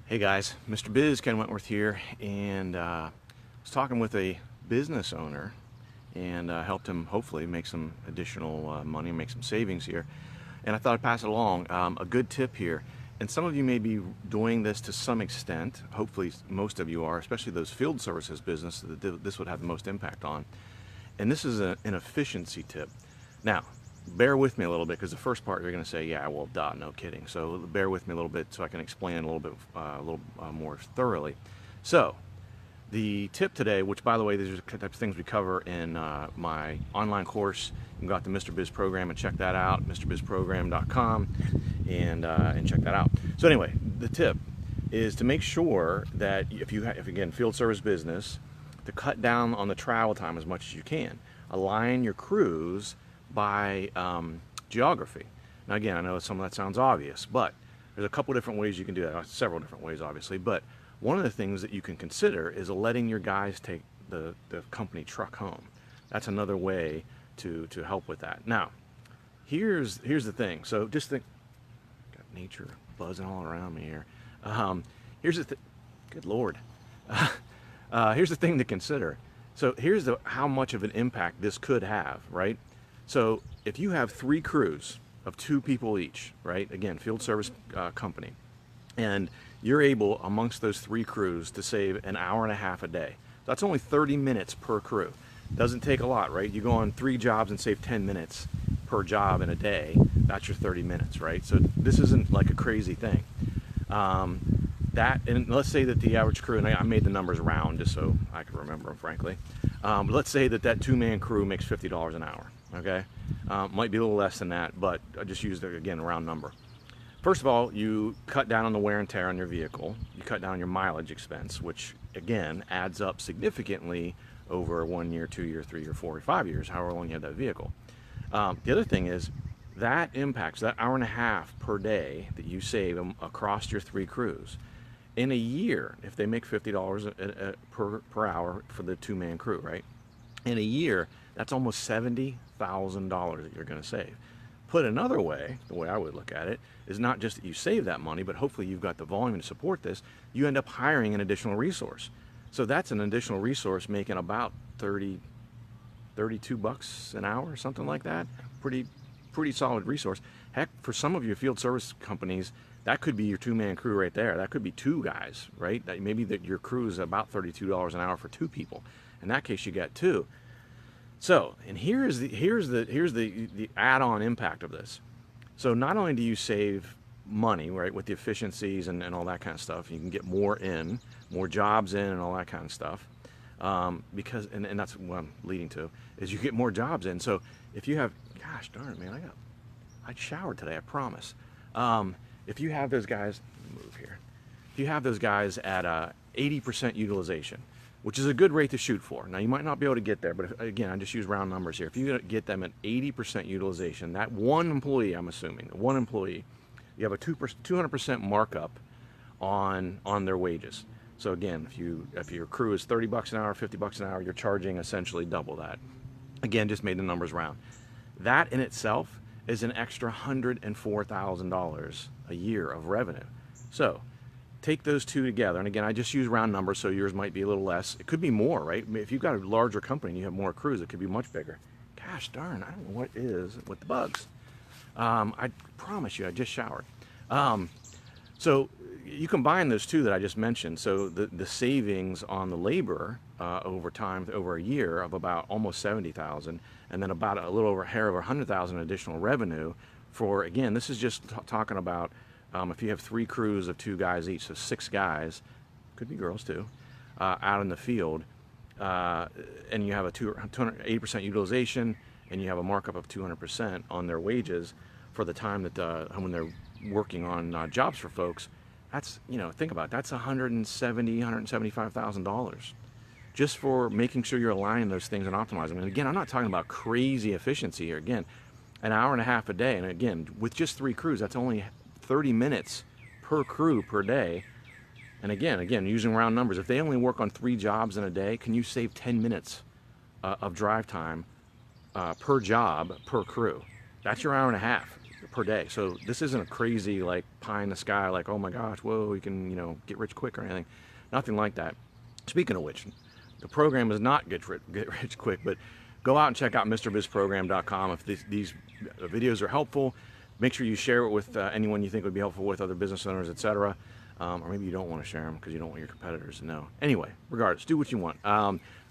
Hey guys, Mr. Biz, Ken Wentworth here, and was talking with a business owner and helped him hopefully make some additional money, make some savings here. And I thought I'd pass it along. A good tip here, and some of you may be doing this to some extent. Hopefully, most of you are, especially those field services business that this would have the most impact on. And this is an efficiency tip. Now, bear with me a little bit because the first part you're going to say, yeah, well, duh, no kidding. So bear with me a little bit so I can explain it a little more thoroughly. So the tip today, which by the way, these are the types of things we cover in my online course. You can go out to Mr. Biz Program and check that out, MrBizProgram.com, and check that out. So anyway, the tip is to make sure that if again, field service business, to cut down on the travel time as much as you can. Align your crews by geography. Now again, I know some of that sounds obvious, but there's a couple different ways you can do that, several different ways obviously, but one of the things that you can consider is letting your guys take the company truck home. That's another way to help with that. Now, here's the thing. So just think, got nature buzzing all around me here. Here's the thing, good Lord. Here's the thing to consider. So here's how much of an impact this could have, right? So if you have 3 crews of 2 people each, right? Again, field service company, and you're able amongst those 3 crews to save an hour and a half a day. That's only 30 minutes per crew. Doesn't take a lot, right? You go on 3 jobs and save 10 minutes per job in a day. That's your 30 minutes, right? So this isn't like a crazy thing. And let's say that the average crew, and I made the numbers round just so I can remember them, frankly. Let's say that 2-man crew makes $50 an hour, okay? Might be a little less than that, but I just used, again, a round number. First of all, you cut down on the wear and tear on your vehicle. You cut down your mileage expense, which, again, adds up significantly over 1 year, 2 year, 3 year, 4 or 5 years, however long you have that vehicle. The other thing is, that impacts that hour and a half per day that you save across your 3 crews. In a year, if they make $50 per hour for the 2-man crew, right? In a year, that's almost $70,000 that you're going to save. Put another way, the way I would look at it, is not just that you save that money, but hopefully you've got the volume to support this. You end up hiring an additional resource. So that's an additional resource making about 32 bucks an hour, something like that. Pretty solid resource. Heck, for some of your field service companies, that could be your 2-man crew right there. That could be 2 guys, right? Maybe your crew is about $32 an hour for 2 people. In that case, you got 2. So, and here's the add-on impact of this. So not only do you save money, right, with the efficiencies and all that kind of stuff, you can get more jobs in and all that kind of stuff. Because that's what I'm leading to, is you get more jobs in. So if you have, gosh darn it, man, I showered today, I promise. If you have those guys, move here. If you have those guys at 80% utilization, which is a good rate to shoot for. Now you might not be able to get there, but again, I just use round numbers here. If you get them at 80% utilization, that one employee, I'm assuming, one employee, you have a 200% markup on their wages. So again, if your crew is 30 bucks an hour, 50 bucks an hour, you're charging essentially double that. Again, just made the numbers round. That in itself is an extra $104,000 a year of revenue. So take those 2 together, and again, I just use round numbers, so yours might be a little less. It could be more, right? If you've got a larger company and you have more crews, it could be much bigger. Gosh darn, I don't know what is with the bugs. I promise you, I just showered. So you combine those 2 that I just mentioned, so the savings on the labor over time, over a year, of about almost 70,000, and then about a little over a hair over 100,000 additional revenue for, again, this is just talking about if you have 3 crews of 2 guys each, so 6 guys, could be girls too, out in the field, and you have a 280% utilization, and you have a markup of 200% on their wages for the time that when they're working on jobs for folks. That's, think about it, that's $175,000 just for making sure you're aligning those things and optimizing them. And again, I'm not talking about crazy efficiency here. Again, an hour and a half a day, and again, with just 3 crews, that's only 30 minutes per crew per day. And again, using round numbers, if they only work on 3 jobs in a day, can you save 10 minutes of drive time per job per crew? That's your hour and a half. per day. So this isn't a crazy like pie in the sky, like, oh my gosh, whoa, you can, get rich quick or anything. Nothing like that. Speaking of which, the program is not get rich quick, but go out and check out MrBizProgram.com. If these videos are helpful, make sure you share it with anyone you think would be helpful, with other business owners, etc. Or maybe you don't want to share them because you don't want your competitors to know. Anyway, regardless, do what you want.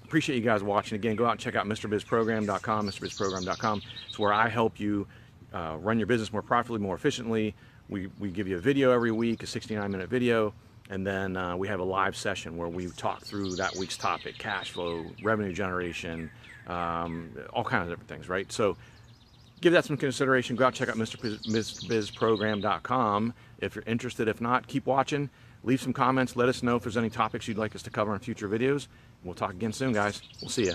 Appreciate you guys watching. Again, go out and check out MrBizProgram.com. MrBizProgram.com. It's where I help you run your business more profitably, more efficiently. We give you a video every week, a 69-minute video, and then we have a live session where we talk through that week's topic: cash flow, revenue generation, all kinds of different things, right? So give that some consideration. Go out and check out MrBizProgram.com if you're interested. If not, keep watching. Leave some comments. Let us know if there's any topics you'd like us to cover in future videos. We'll talk again soon, guys. We'll see you.